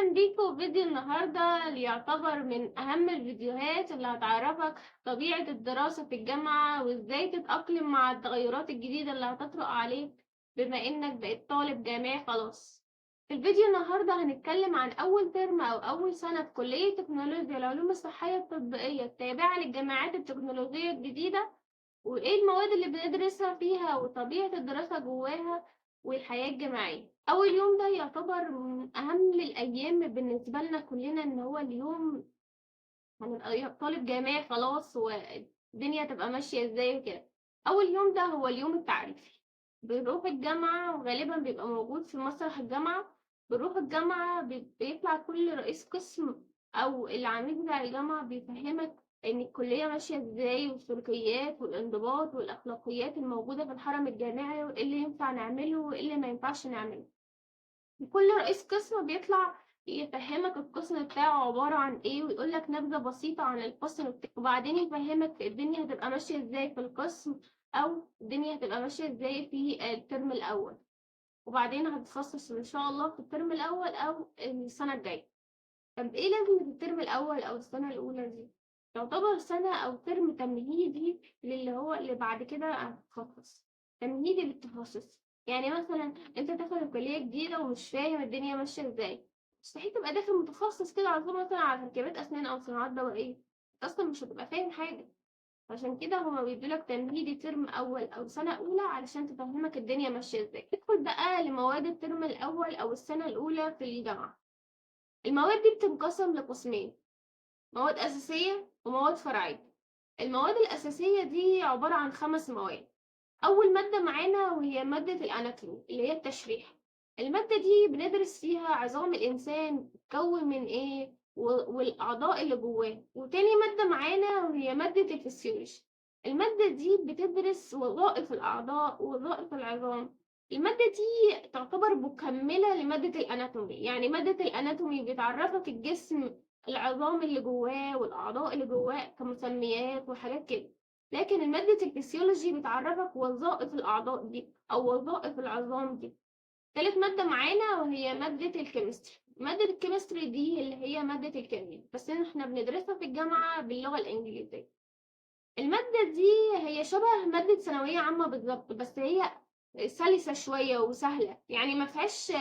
أهلا بيكم في فيديو النهاردة اللي يعتبر من أهم الفيديوهات اللي هتعرفك طبيعة الدراسة في الجامعة وإزاي تتأقلم مع التغيرات الجديدة اللي هتطرق عليك بما إنك بقيت طالب جامعي خلاص. في الفيديو النهاردة هنتكلم عن أول ترم أو أول سنة في كلية تكنولوجيا العلوم الصحية التطبيقية التابعة للجامعات التكنولوجية الجديدة، وإيه المواد اللي بندرسها فيها وطبيعة الدراسة جواها والحياة الجامعية. أول يوم ده يعتبر من أهم الأيام بالنسبة لنا كلنا، إن هو اليوم هنبقى طالب جامعي خلاص والدنيا تبقى ماشية ازاي وكده. أول يوم ده هو اليوم التعريفي. بنروح الجامعة وغالبا بيبقى موجود في مسرح الجامعة. بنروح الجامعة بيطلع كل رئيس قسم أو العميد بتاع الجامعة بيفهمك إن الكلية ماشية ازاي والسلوكيات والانضباط والأخلاقيات الموجودة في الحرم الجامعي وإيه اللي ينفع نعمله وإيه اللي مينفعش نعمله. كل رئيس قسم بيطلع يفهمك القسم بتاعه عبارة عن ايه ويقولك نبذة بسيطة عن القسم بتاعه، وبعدين يفهمك الدنيا هتبقى ماشية ازاي في القسم أو الدنيا هتبقى ماشية ازاي في الترم الأول، وبعدين هتتخصص إن شاء الله في الترم الأول أو السنة الجاية. طب ايه لازمة الترم الأول أو السنة الأولى دي؟ يعتبر سنة أو ترم تمهيدي للي هو اللي بعد كده هتتخصص، تمهيدي للتخصص. يعني مثلا انت داخل كلية جديدة ومش فاهم الدنيا ماشية ازاي، مستحيل تبقى داخل متخصص كده على طول مثلا على تركيبات أسنان أو صناعات دوائية، انت أصلا مش هتبقى فاهم حاجة. عشان كده هما بيدولك تمهيدي ترم أول أو سنة أولى علشان تفهمك الدنيا ماشية ازاي. ندخل بقى لمواد الترم الأول أو السنة الأولى في الجامعة. المواد دي بتنقسم لقسمين: مواد أساسية ومواد فرعية. المواد الأساسية دي عبارة عن 5 مواد. أول مادة معانا وهي مادة الأناتومي اللي هي التشريح. المادة دي بندرس فيها عظام الإنسان بتتكون من إيه والأعضاء اللي جواه. وتاني مادة معانا وهي مادة الفسيولوجي. المادة دي بتدرس وظائف الأعضاء ووظائف العظام. المادة دي تعتبر مكملة لمادة الأناتومي، يعني مادة الأناتومي بتعرفك الجسم، العظام اللي جواه والأعضاء اللي جواه كمسميات وحاجات كده، لكن المادة الفسيولوجي بتعرفك وظائف الأعضاء دي أو وظائف العظام دي. تالت مادة معانا وهي مادة الكيمستري. مادة الكيمستري دي اللي هي مادة الكيمياء، بس احنا بندرسها في الجامعة باللغة الإنجليزية. المادة دي هي شبه مادة ثانوية عامة بالظبط، بس هي سلسة شوية وسهلة، يعني ما فيهاش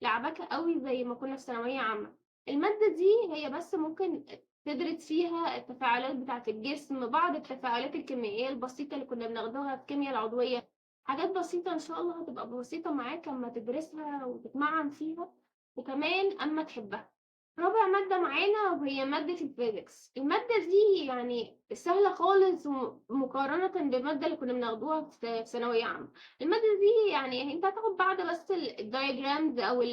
لعبكة قوي زي ما كنا في ثانوية عامة. المادة دي هي بس ممكن تدرس فيها التفاعلات بتاعة الجسم، بعض التفاعلات الكيميائية البسيطة اللي كنا بناخدوها في الكيمياء العضوية. حاجات بسيطة إن شاء الله هتبقى بسيطة معاك أما تدرسها وتتمعن فيها، وكمان أما تحبها. رابع مادة معانا وهي مادة الفيزيكس. المادة دي يعني سهلة خالص مقارنة بالمادة اللي كنا بناخدوها في ثانوية عامة. المادة دي يعني انت هتاخد بعض بس الدايجرامز او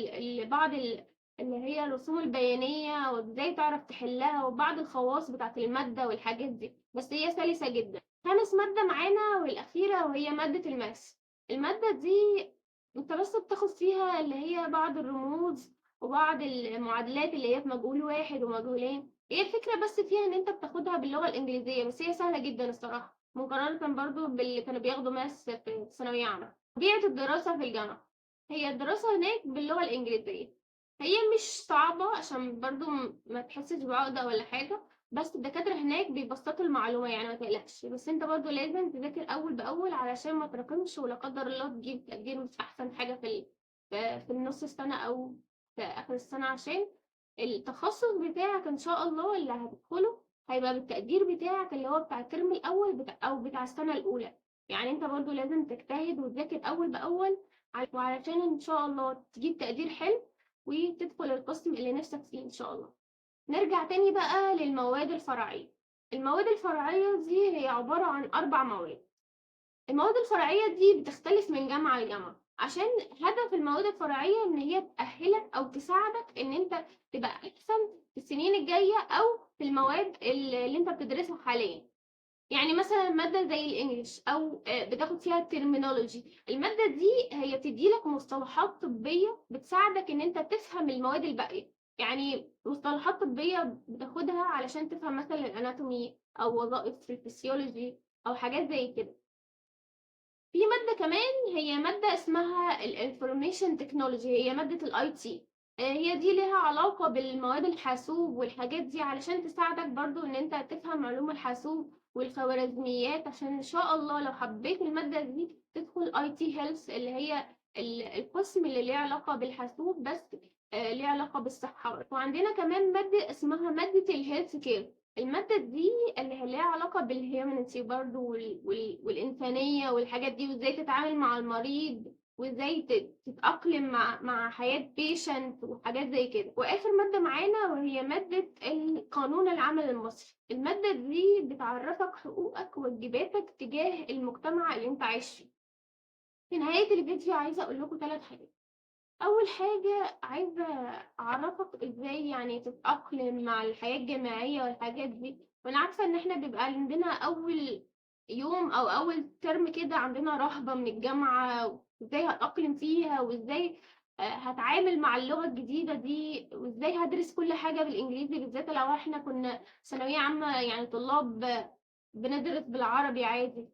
بعض اللي هي الرسوم البيانية وازاي تعرف تحلها وبعض الخواص بتاعة المادة والحاجات دي، بس هي سلسة جدا. خامس مادة معانا والأخيرة وهي مادة الماس. المادة دي انت بس بتاخد فيها اللي هي بعض الرموز وبعض المعادلات اللي هي في مجهول واحد ومجهولين. هي الفكرة بس فيها ان انت بتاخدها باللغة الانجليزية، بس هي سهلة جدا الصراحة مقارنة برضو باللي كانوا بياخدوا ماس في ثانوية عامة. طبيعة الدراسة في الجامعة: هي الدراسة هناك باللغة الإنجليزية. هي مش صعبة عشان برضو ما تحسش بعقدة ولا حاجة، بس الدكاترة هناك بيبسطوا المعلومة يعني ما تقلقش، بس انت برضو لازم تذاكر أول بأول علشان ما تراكمش ولا قدر الله تجيب تقدير مش أحسن حاجة في النص السنة أو في آخر السنة، عشان التخصص بتاعك إن شاء الله اللي هتدخله هيبقى بالتقدير بتاعك اللي هو بتاع الترم الأول أو بتاع السنة الأولى. يعني انت برضو لازم تجتهد وتذاكر أول بأول وعلشان إن شاء الله تجيب تقدير حلو وتدخل القسم اللي نفسك فيه إن شاء الله. نرجع تاني بقى للمواد الفرعية. المواد الفرعية دي هي عبارة عن 4 مواد. المواد الفرعية دي بتختلف من جامعة لجامعة، عشان هدف المواد الفرعية إن هي تأهلك أو تساعدك إن أنت تبقى أحسن في السنين الجاية أو في المواد اللي أنت بتدرسها حاليا. يعني مثلا مادة زي الإنجليش أو بتاخد فيها الترمينولوجي. المادة دي هي بتديلك مصطلحات طبية بتساعدك إن أنت تفهم المواد الباقية، يعني مصطلحات طبية بتاخدها علشان تفهم مثلا الأناتومي أو وظائف الفسيولوجي أو حاجات زي كده. في مادة كمان هي مادة اسمها الانفورميشن تكنولوجي، هي مادة الاي تي. هي دي ليها علاقة بالمواد الحاسوب والحاجات دي، علشان تساعدك برضه إن أنت تفهم علوم الحاسوب والخوارزميات، عشان إن شاء الله لو حبيت المادة دي تدخل IT Health اللي هي القسم اللي ليه علاقة بالحاسوب، بس ليه علاقة بالصحة. وعندنا كمان مادة اسمها مادة الhealth care. المادة دي اللي هي ليها علاقة بالhumanity برضه والإنسانية والحاجات دي، وإزاي تتعامل مع المريض، وإزاي تتأقلم مع حياة patient وحاجات زي كده. وآخر مادة معانا وهي مادة القانون العمل المصري. المادة دي بتعرفك حقوقك وواجباتك تجاه المجتمع اللي انت عايش فيه. في نهاية الفيديو عايزة أقول لكم 3 حاجات. أول حاجة عايزة أعرفك إزاي يعني تتأقلم مع الحياة الجامعية والحاجات دي. وأنا عارفة إن إحنا بيبقى عندنا أول يوم أو أول ترم كده عندنا رهبة من الجامعة، وإزاي هتأقلم فيها، وإزاي هتعامل مع اللغة الجديدة دي، وإزاي هدرس كل حاجة بالإنجليزي، بالذات لو إحنا كنا ثانوية عامة يعني طلاب بندرس بالعربي عادي.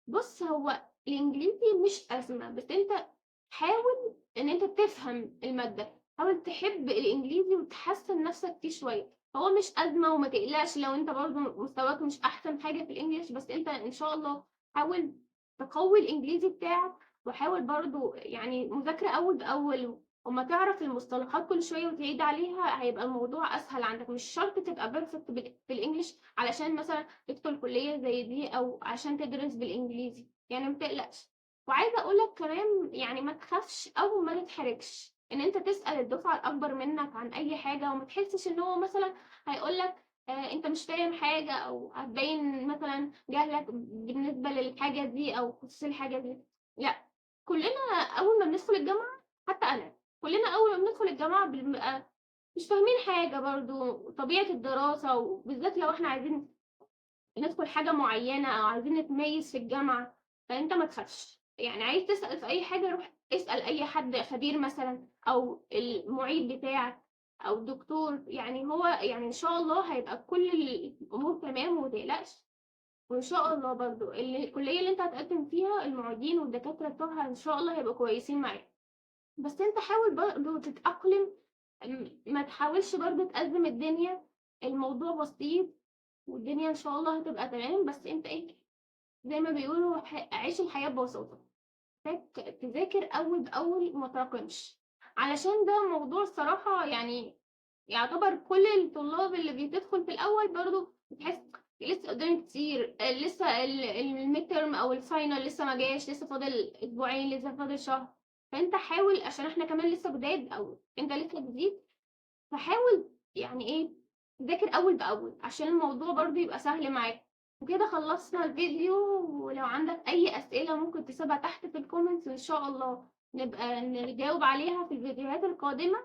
بُص، هو الإنجليزي مش أزمة، بس أنت حاول إن أنت تفهم المادة، حاول تحب الإنجليزي وتحسّن نَفْسك فيه شوية. هو مش أزمة، وما تقلقش لو أنت برضه مستواك مش أحسن حاجة في الEnglish، بس أنت إن شاء الله حاول تقوّي الإنجليزي بتاعك، وحاول برضه يعني مذاكرة أول بأول، وأمّا تعرف المصطلحات كل شوية وتعيد عليها هيبقى الموضوع أسهل عندك. مش شرط تبقى perfect في الEnglish علشان مثلًا تدخل كلية زي دي أو عشان تدرس بالإنجليزي، يعني ما تقلقش. وعايزة أقول لك كمان يعني ما تخافش أو ما تتحرجش إن أنت تسأل الدفعة الأكبر منك عن أي حاجة، وما تحسش إن هو مثلًا هيقول لك أنت مش فاهم حاجة، أو هتبين مثلًا جهلك بالنسبة للحاجة دي أو خصوص الحاجة دي. لأ، كلنا أول ما بندخل الجامعة، حتى أنا، كلنا أول ما بندخل الجامعة بنبقى مش فاهمين حاجة برضه، طبيعة الدراسة، وبالذات لو إحنا عايزين ندخل حاجة معيّنة أو عايزين نتميّز في الجامعة. فأنت ما تخافش، يعني عايز تسأل في أي حاجة روح اسأل أي حد خبير مثلًا، أو المُعيد بتاعك أو الدكتور. يعني هو يعني إن شاء الله هيبقى كل الأمور تمام، وما تقلقش. وإن شاء الله برضه الكلية اللي أنت هتقدّم فيها المُعيدين والدكاترة بتوعها إن شاء الله هيبقوا كويسين معاك. بس أنت حاول برضه تتأقلم، ما تحاولش برضه تأزِّم الدنيا. الموضوع بسيط، والدنيا إن شاء الله هتبقى تمام. بس أنت إيه، زي ما بيقولوا عيش الحياة ببساطة. تذاكر أول بأول وما تراكمش، علشان ده موضوع الصراحة يعني يعتبر كل الطلاب اللي بتدخل في الأول برضه بتحس لسه قدامي كتير، لسه الmid term أو الfinal لسه ما جاش، لسه فاضل أسبوعين، لسه فاضل شهر. فأنت حاول عشان إحنا كمان لسه جداد أو أنت لسه جديد، فحاول يعني إيه، تذاكر أول بأول عشان الموضوع برضه يبقى سهل معاك. وكده خلصنا الفيديو، ولو عندك أي أسئلة ممكن تسيبها تحت في الكومنتس، وإن شاء الله نبقى نجاوب عليها في الفيديوهات القادمة.